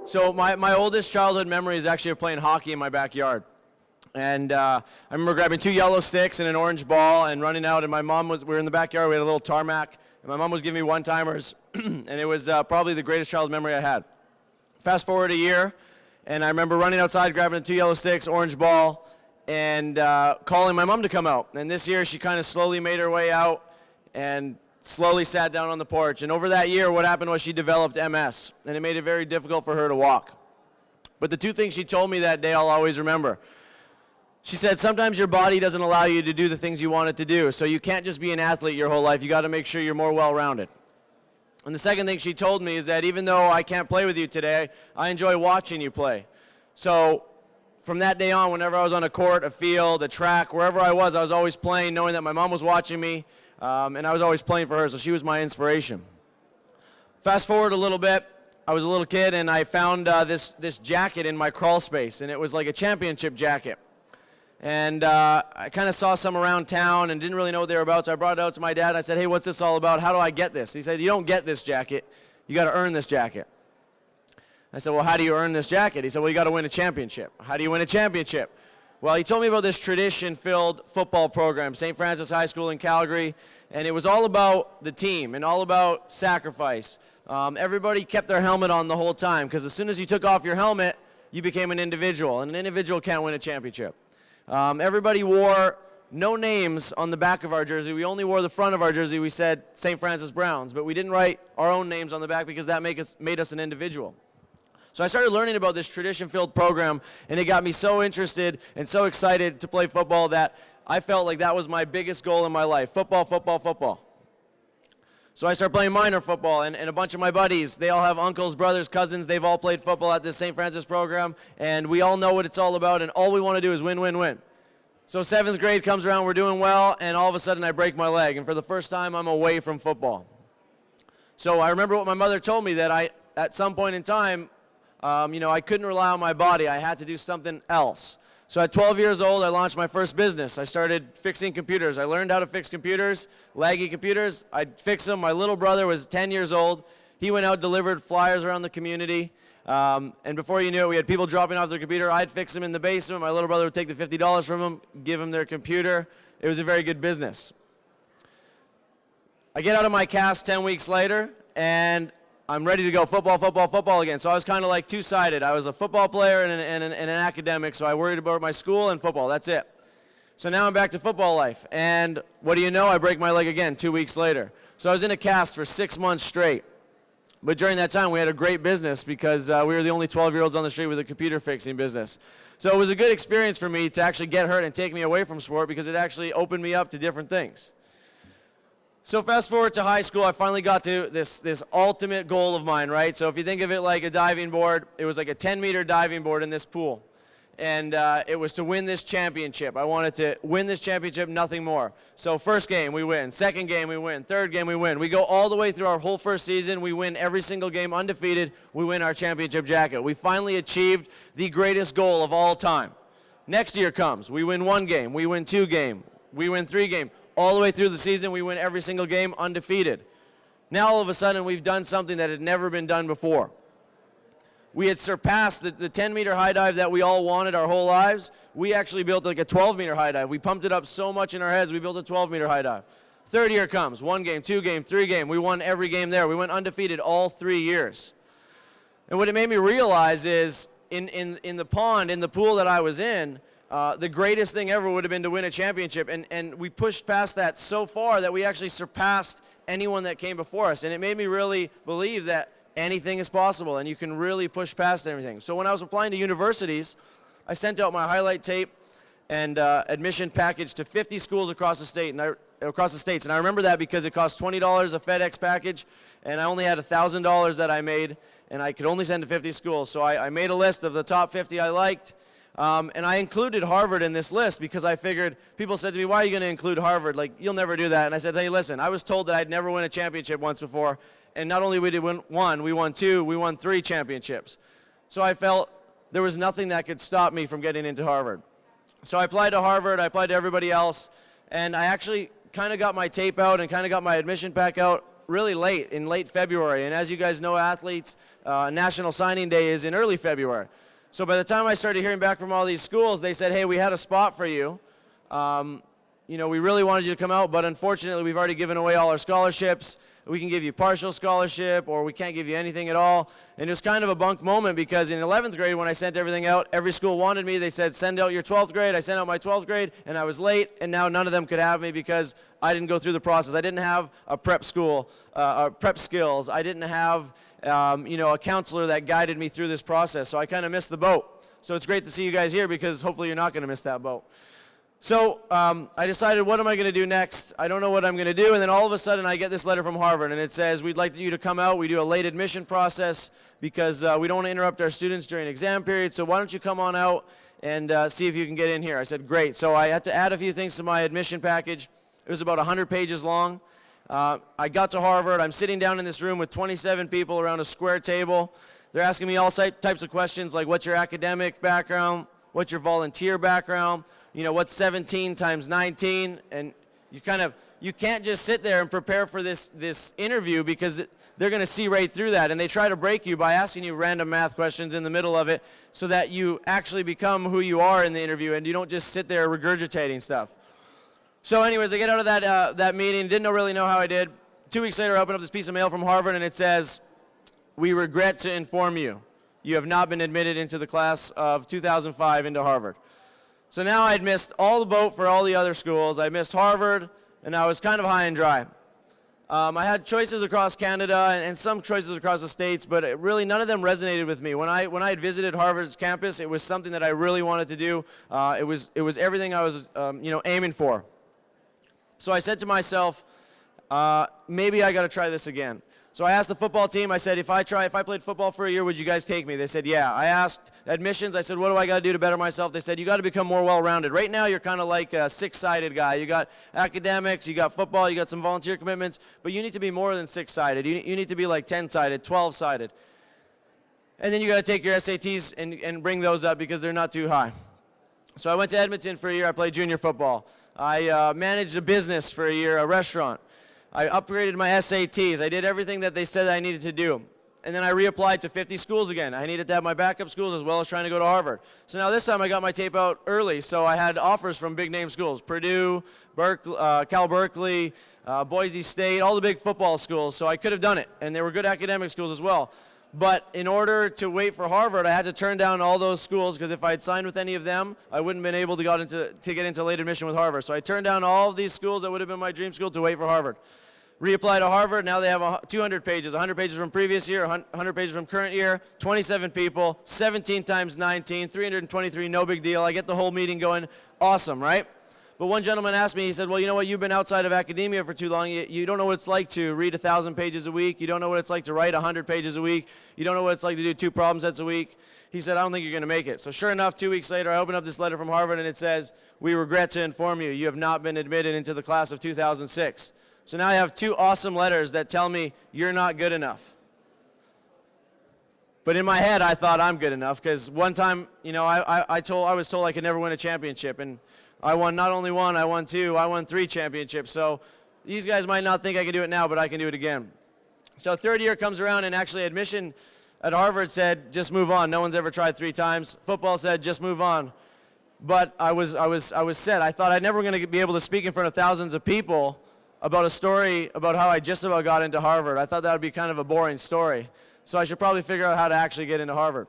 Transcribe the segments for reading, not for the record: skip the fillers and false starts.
So my oldest childhood memory is actually of playing hockey in my backyard. And I remember grabbing 2 yellow sticks and an orange ball and running out, and we were in the backyard, we had a little tarmac, and my mom was giving me one-timers, and it was probably the greatest childhood memory I had. Fast forward a year, and I remember running outside, grabbing the 2 yellow sticks, orange ball, and calling my mom to come out. And this year, she kind of slowly made her way out and slowly sat down on the porch. And over that year, what happened was she developed MS, and it made it very difficult for her to walk. But the 2 things she told me that day I'll always remember. She said, sometimes your body doesn't allow you to do the things you want it to do, so you can't just be an athlete your whole life. You got to make sure you're more well-rounded. And the second thing she told me is that even though I can't play with you today, I enjoy watching you play. So from that day on, whenever I was on a court, a field, a track, wherever I was always playing, knowing that my mom was watching me, and I was always playing for her, so she was my inspiration. Fast forward a little bit, I was a little kid, and I found this jacket in my crawl space, and it was like a championship jacket. And I kind of saw some around town and didn't really know what they were about, so I brought it out to my dad. I said, hey, what's this all about? How do I get this? He said, you don't get this jacket. You got to earn this jacket. I said, well, how do you earn this jacket? He said, well, you got to win a championship. How do you win a championship? Well, he told me about this tradition-filled football program, St. Francis High School in Calgary, and it was all about the team and all about sacrifice. Everybody kept their helmet on the whole time, because as soon as you took off your helmet, you became an individual, and an individual can't win a championship. Everybody wore no names on the back of our jersey. We only wore the front of our jersey. We said St. Francis Browns, but we didn't write our own names on the back because that made us an individual. So I started learning about this tradition-filled program, and it got me so interested and so excited to play football that I felt like that was my biggest goal in my life, football, football, football. So I started playing minor football, and a bunch of my buddies, they all have uncles, brothers, cousins. They've all played football at this St. Francis program, and we all know what it's all about, and all we want to do is win, win, win. So 7th grade comes around, we're doing well, and all of a sudden I break my leg, and for the first time I'm away from football. So I remember what my mother told me, that at some point in time, I couldn't rely on my body. I had to do something else. So at 12 years old, I launched my first business. I started fixing computers. I learned how to fix computers, laggy computers. I'd fix them. My little brother was 10 years old. He went out, delivered flyers around the community. And before you knew it, we had people dropping off their computer. I'd fix them in the basement. My little brother would take the $50 from them, give them their computer. It was a very good business. I get out of my cast 10 weeks later, and I'm ready to go football, football, football again. So I was kind of like two-sided. I was a football player and an academic, so I worried about my school and football. That's it. So now I'm back to football life. And what do you know? I break my leg again 2 weeks later. So I was in a cast for 6 months straight. But during that time, we had a great business because we were the only 12-year-olds on the street with a computer fixing business. So it was a good experience for me to actually get hurt and take me away from sport because it actually opened me up to different things. So fast forward to high school, I finally got to this ultimate goal of mine, right? So if you think of it like a diving board, it was like a 10-meter diving board in this pool. And it was to win this championship. I wanted to win this championship, nothing more. So first game, we win. Second game, we win. Third game, we win. We go all the way through our whole first season. We win every single game undefeated. We win our championship jacket. We finally achieved the greatest goal of all time. Next year comes. We win 1 game. We win 2 games. We win 3 games. All the way through the season, we win every single game undefeated. Now all of a sudden, we've done something that had never been done before. We had surpassed the 10-meter high dive that we all wanted our whole lives. We actually built like a 12-meter high dive. We pumped it up so much in our heads, we built a 12-meter high dive. Third year comes, 1 game, 2 game, 3 game. We won every game there. We went undefeated all 3 years. And what it made me realize is in the pond, in the pool that I was in, the greatest thing ever would have been to win a championship. And we pushed past that so far that we actually surpassed anyone that came before us. And it made me really believe that anything is possible and you can really push past everything. So when I was applying to universities, I sent out my highlight tape and admission package to 50 schools across the state states. And I remember that because it cost $20 a FedEx package, and I only had $1,000 that I made, and I could only send to 50 schools. So I made a list of the top 50 I liked. And I included Harvard in this list because I figured, people said to me, why are you going to include Harvard? Like, you'll never do that. And I said, hey, listen, I was told that I'd never win a championship once before. And not only did we win 1, we won 2, we won 3 championships. So I felt there was nothing that could stop me from getting into Harvard. So I applied to Harvard, I applied to everybody else, and I actually kind of got my tape out and kind of got my admission pack out really late, in late February. And as you guys know, athletes, National Signing Day is in early February. So by the time I started hearing back from all these schools, they said, hey, we had a spot for you. You know, we really wanted you to come out, but unfortunately, we've already given away all our scholarships. We can give you partial scholarship, or we can't give you anything at all. And it was kind of a bunk moment because in 11th grade, when I sent everything out, every school wanted me. They said, send out your 12th grade. I sent out my 12th grade, and I was late, and now none of them could have me because I didn't go through the process. I didn't have a prep school, prep skills. I didn't have, you know, a counselor that guided me through this process. So I kind of missed the boat. So it's great to see you guys here because hopefully you're not going to miss that boat. So I decided, what am I going to do next? I don't know what I'm going to do. And then all of a sudden, I get this letter from Harvard, and it says, we'd like you to come out. We do a late admission process because we don't want to interrupt our students during exam period. So why don't you come on out and see if you can get in here? I said, great. So I had to add a few things to my admission package. It was about 100 pages long. I got to Harvard. I'm sitting down in this room with 27 people around a square table. They're asking me all types of questions like, what's your academic background? What's your volunteer background? You know, what's 17 times 19? And you can't just sit there and prepare for this interview because they're going to see right through that. And they try to break you by asking you random math questions in the middle of it so that you actually become who you are in the interview and you don't just sit there regurgitating stuff. So anyways, I get out of that meeting, didn't really know how I did. 2 weeks later, I opened up this piece of mail from Harvard, and it says, we regret to inform you, you have not been admitted into the class of 2005 into Harvard. So now I'd missed all the boat for all the other schools. I missed Harvard, and I was kind of high and dry. I had choices across Canada and some choices across the States, but really none of them resonated with me. When I had visited Harvard's campus, it was something that I really wanted to do. It was everything I was you know, aiming for. So I said to myself, maybe I got to try this again. So I asked the football team, I said, if I played football for a year, would you guys take me? They said, yeah. I asked admissions, I said, what do I got to do to better myself? They said, you got to become more well-rounded. Right now, you're kind of like a six-sided guy. You got academics, you got football, you got some volunteer commitments, but you need to be more than six-sided. You need to be like 10-sided, 12-sided. And then you got to take your SATs and bring those up because they're not too high. So I went to Edmonton for a year. I played junior football. I managed a business for a year, a restaurant. I upgraded my SATs. I did everything that they said I needed to do. And then I reapplied to 50 schools again. I needed to have my backup schools as well as trying to go to Harvard. So now this time I got my tape out early, so I had offers from big name schools, Purdue, Cal Berkeley, Boise State, all the big football schools. So I could have done it, and they were good academic schools as well. But in order to wait for Harvard, I had to turn down all those schools because if I had signed with any of them, I wouldn't have been able to get into late admission with Harvard. So I turned down all of these schools that would have been my dream school to wait for Harvard. Reapply to Harvard. Now they have 200 pages, 100 pages from previous year, 100 pages from current year, 27 people, 17 times 19, 323, no big deal. I get the whole meeting going, awesome, right? But one gentleman asked me, he said, well, you know what, you've been outside of academia for too long. You don't know what it's like to read 1,000 pages a week. You don't know what it's like to write 100 pages a week. You don't know what it's like to do 2 problem sets a week. He said, I don't think you're going to make it. So sure enough, 2 weeks later, I open up this letter from Harvard, and it says, we regret to inform you, you have not been admitted into the class of 2006. So now I have 2 awesome letters that tell me you're not good enough. But in my head, I thought I'm good enough because one time, you know, I was told I could never win a championship, and I won not only 1, I won 2, I won 3 championships. So these guys might not think I can do it now, but I can do it again. So 3rd year comes around, and actually admission at Harvard said, just move on. No one's ever tried 3 times. Football said, just move on. But I was set. I thought I'd never going to be able to speak in front of thousands of people about a story about how I just about got into Harvard. I thought that would be kind of a boring story. So I should probably figure out how to actually get into Harvard.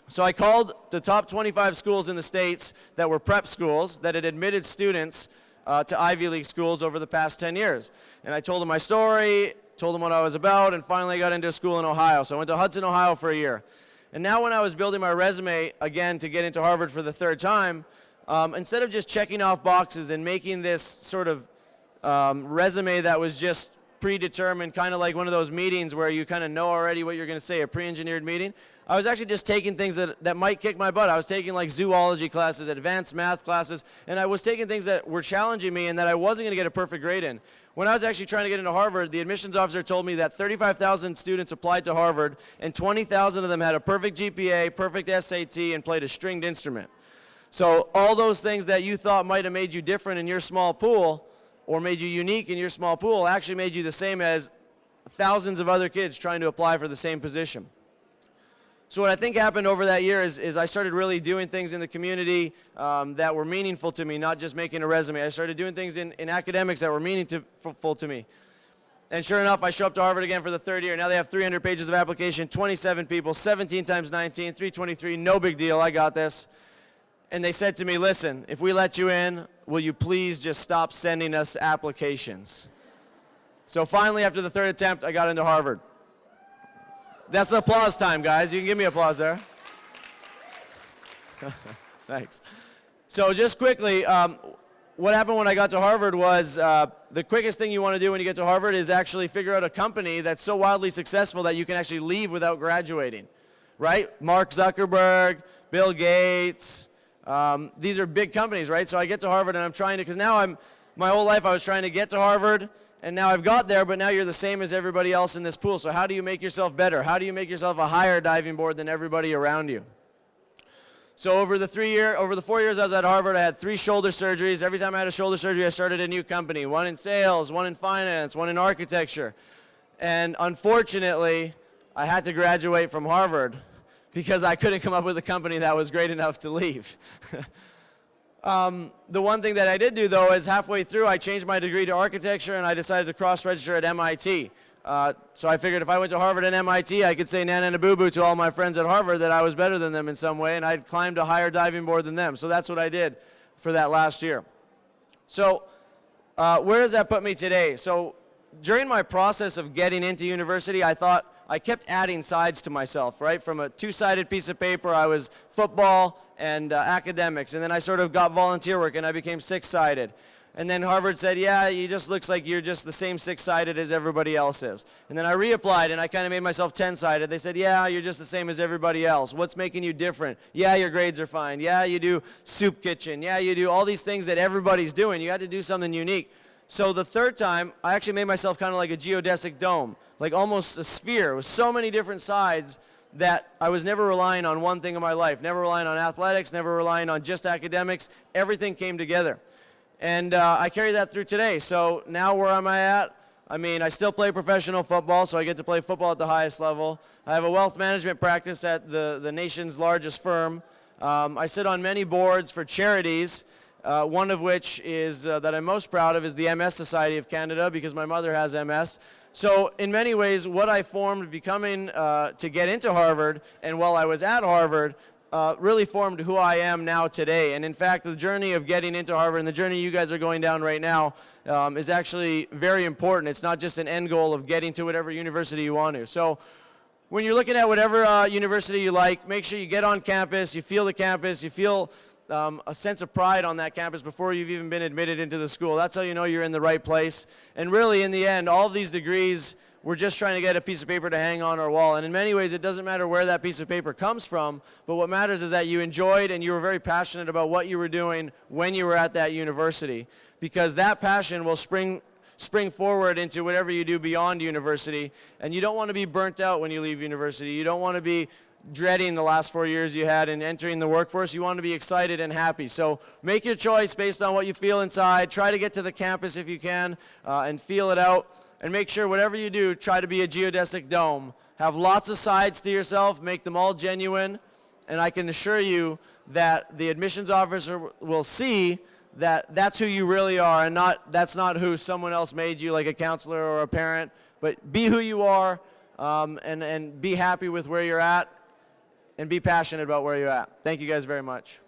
So I called the top 25 schools in the States that were prep schools that had admitted students to Ivy League schools over the past 10 years. And I told them my story, told them what I was about, and finally I got into a school in Ohio. So I went to Hudson, Ohio for a year. And now when I was building my resume again to get into Harvard for the 3rd time, instead of just checking off boxes and making this sort of resume that was just predetermined, kind of like one of those meetings where you kind of know already what you're going to say, a pre-engineered meeting, I was actually just taking things that might kick my butt. I was taking like zoology classes, advanced math classes, and I was taking things that were challenging me and that I wasn't going to get a perfect grade in. When I was actually trying to get into Harvard, the admissions officer told me that 35,000 students applied to Harvard and 20,000 of them had a perfect GPA, perfect SAT, and played a stringed instrument. So all those things that you thought might have made you different in your small pool or made you unique in your small pool actually made you the same as thousands of other kids trying to apply for the same position. So what I think happened over that year is I started really doing things in the community that were meaningful to me, not just making a resume. I started doing things in academics that were meaningful to me. And sure enough, I show up to Harvard again for the third year. Now they have 300 pages of application, 27 people, 17 times 19, 323, no big deal, I got this. And they said to me, listen, if we let you in, will you please just stop sending us applications? So finally, after the third attempt, I got into Harvard. That's applause time, guys. You can give me applause there. Thanks. So just quickly, what happened when I got to Harvard was the quickest thing you want to do when you get to Harvard is actually figure out a company that's so wildly successful that you can actually leave without graduating, right? Mark Zuckerberg, Bill Gates, these are big companies, right? So I get to Harvard and I'm trying to, because now my whole life I was trying to get to Harvard, and now I've got there, but now you're the same as everybody else in this pool. So how do you make yourself better? How do you make yourself a higher diving board than everybody around you? So over the 4 years I was at Harvard, I had 3 shoulder surgeries. Every time I had a shoulder surgery, I started a new company. 1 in sales, 1 in finance, 1 in architecture. And unfortunately, I had to graduate from Harvard because I couldn't come up with a company that was great enough to leave. The one thing that I did do, though, is halfway through, I changed my degree to architecture, and I decided to cross-register at MIT. So I figured if I went to Harvard and MIT, I could say nana and a boo-boo to all my friends at Harvard that I was better than them in some way, and I'd climbed a higher diving board than them. So that's what I did for that last year. So where does that put me today? So during my process of getting into university, I kept adding sides to myself, right? From a 2-sided piece of paper, I was football and academics, and then I sort of got volunteer work, and I became 6-sided. And then Harvard said, yeah, you just looks like you're just the same 6-sided as everybody else is. And then I reapplied, and I kind of made myself 10-sided. They said, yeah, you're just the same as everybody else. What's making you different? Yeah, your grades are fine. Yeah, you do soup kitchen. Yeah, you do all these things that everybody's doing. You had to do something unique. So the third time, I actually made myself kind of like a geodesic dome, like almost a sphere with so many different sides that I was never relying on one thing in my life, never relying on athletics, never relying on just academics. Everything came together. And I carry that through today. So now where am I at? I mean, I still play professional football, so I get to play football at the highest level. I have a wealth management practice at the nation's largest firm. I sit on many boards for charities, one of which is that I'm most proud of is the MS Society of Canada, because my mother has MS. So in many ways, what I formed becoming to get into Harvard, and while I was at Harvard, really formed who I am now today. And in fact, the journey of getting into Harvard and the journey you guys are going down right now is actually very important. It's not just an end goal of getting to whatever university you want to. So when you're looking at whatever university you like, make sure you get on campus, you feel the campus, you feel a sense of pride on that campus before you've even been admitted into the school. That's how you know you're in the right place. And really, in the end, all of these degrees, we're just trying to get a piece of paper to hang on our wall. And in many ways, it doesn't matter where that piece of paper comes from, but what matters is that you enjoyed and you were very passionate about what you were doing when you were at that university, because that passion will spring forward into whatever you do beyond university. And you don't want to be burnt out when you leave university. You don't want to be dreading the last 4 years you had and entering the workforce. You want to be excited and happy. So make your choice based on what you feel inside. Try to get to the campus if you can and feel it out. And make sure whatever you do, try to be a geodesic dome. Have lots of sides to yourself, make them all genuine, and I can assure you that the admissions officer will see that that's who you really are, and that's not who someone else made you, like a counselor or a parent, but be who you are, and be happy with where you're at, and be passionate about where you're at. Thank you guys very much.